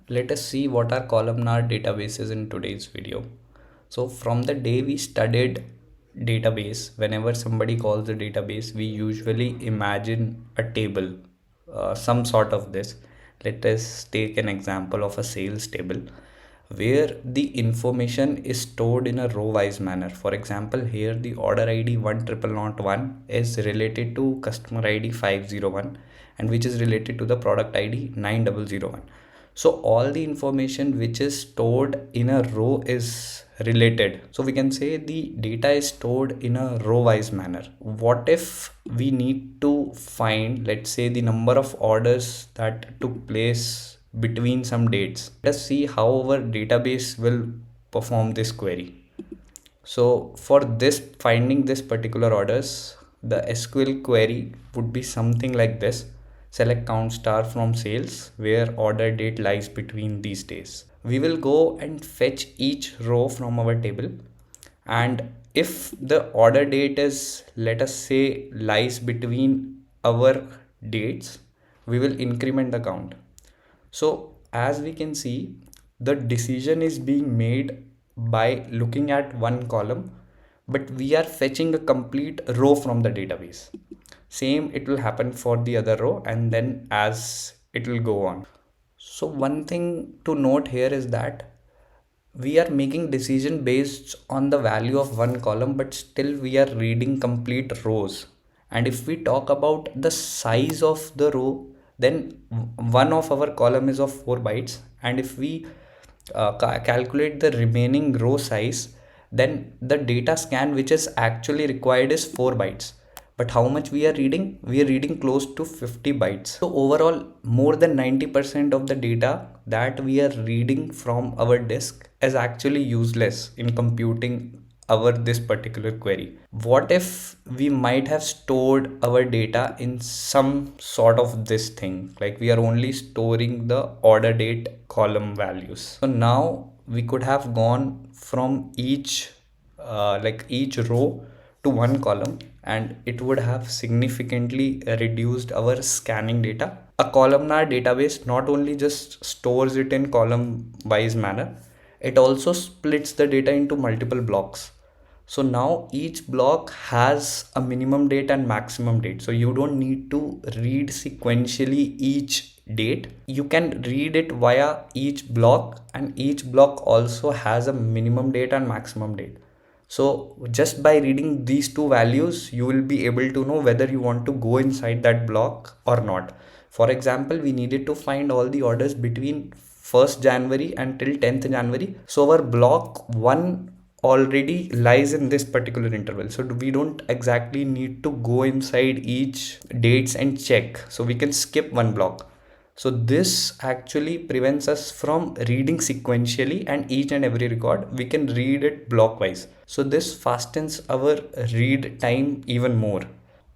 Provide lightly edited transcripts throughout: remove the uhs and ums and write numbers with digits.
Let us see what are columnar databases in today's video. So from the day we studied database, whenever somebody calls a database, we usually imagine a table, some sort of this. Let us take an example of a sales table where the information is stored in a row wise manner. For example, here the order ID 10001 is related to customer ID 501 and which is related to the product ID 9001. So all the information which is stored in a row is related. So we can say the data is stored in a row wise manner. What if we need to find, let's say, the number of orders that took place between some dates? Let's see how our database will perform this query. So for this, finding this particular orders, the SQL query would be something like this: select count star from sales where order date lies between these days. We will go and fetch each row from our table, and if the order date is, let us say, lies between our dates, we will increment the count. So as we can see, the decision is being made by looking at one column, but we are fetching a complete row from the database. Same it will happen for the other row, and then as it will go on. So one thing to note here is that we are making decision based on the value of one column, but still we are reading complete rows. And if we talk about the size of the row, then one of our column is of 4 bytes, and if we calculate the remaining row size, then the data scan which is actually required is 4 bytes. But how much we are reading? We are reading close to 50 bytes. So overall, more than 90% of the data that we are reading from our disk is actually useless in computing our this particular query. What if we might have stored our data in some sort of this thing, like we are only storing the order date column values? So now we could have gone from each each row to one column, and it would have significantly reduced our scanning data. A columnar database not only just stores it in column wise manner, it also splits the data into multiple blocks. So now each block has a minimum date and maximum date. So you don't need to read sequentially each date. You can read it via each block, and each block also has a minimum date and maximum date. So just by reading these two values, you will be able to know whether you want to go inside that block or not. For example, we needed to find all the orders between 1st January until 10th January. So our block 1 already lies in this particular interval. So we don't exactly need to go inside each dates and check. So we can skip one block. So this actually prevents us from reading sequentially, and each and every record we can read it blockwise. So this fastens our read time even more.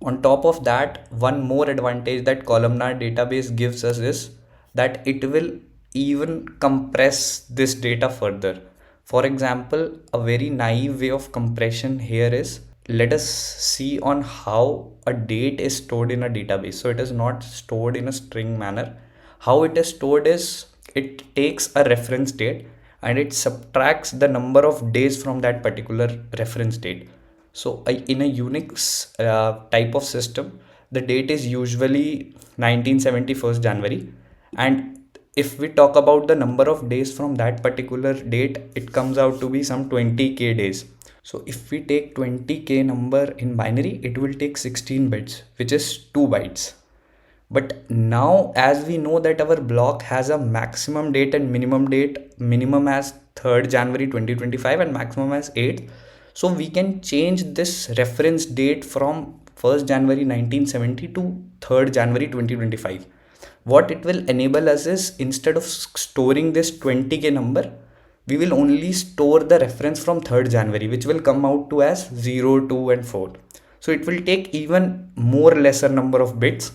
On top of that, one more advantage that columnar database gives us is that it will even compress this data further. For example, a very naive way of compression here is, let us see on how a date is stored in a database. So it is not stored in a string manner. How it is stored is, it takes a reference date and it subtracts the number of days from that particular reference date. So in a Unix type of system, the date is usually 1971st January, and if we talk about the number of days from that particular date, it comes out to be some 20k days. So if we take 20k number in binary, it will take 16 bits, which is 2 bytes. But now, as we know that our block has a maximum date and minimum date, minimum as 3rd January 2025 and maximum as 8th. So we can change this reference date from 1st January 1970 to 3rd January 2025. What it will enable us is, instead of storing this 20k number, we will only store the reference from 3rd January, which will come out to as 0, 2 and 4. So it will take even more lesser number of bits,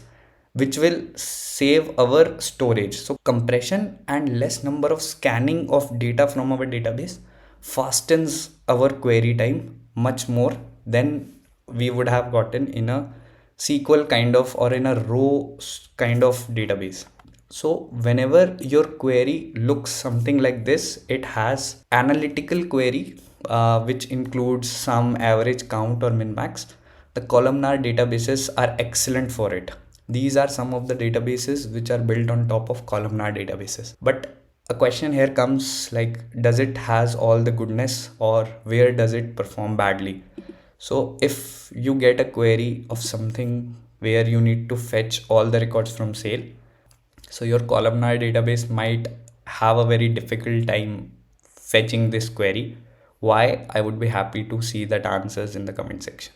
which will save our storage. So compression and less number of scanning of data from our database fastens our query time much more than we would have gotten in a SQL kind of or in a row kind of database. So whenever your query looks something like this, it has analytical query, which includes some average count or min max. The columnar databases are excellent for it. These are some of the databases which are built on top of columnar databases. But a question here comes, like, does it has all the goodness, or where does it perform badly? So if you get a query of something where you need to fetch all the records from sale, so your columnar database might have a very difficult time fetching this query. Why? I would be happy to see that answers in the comment section.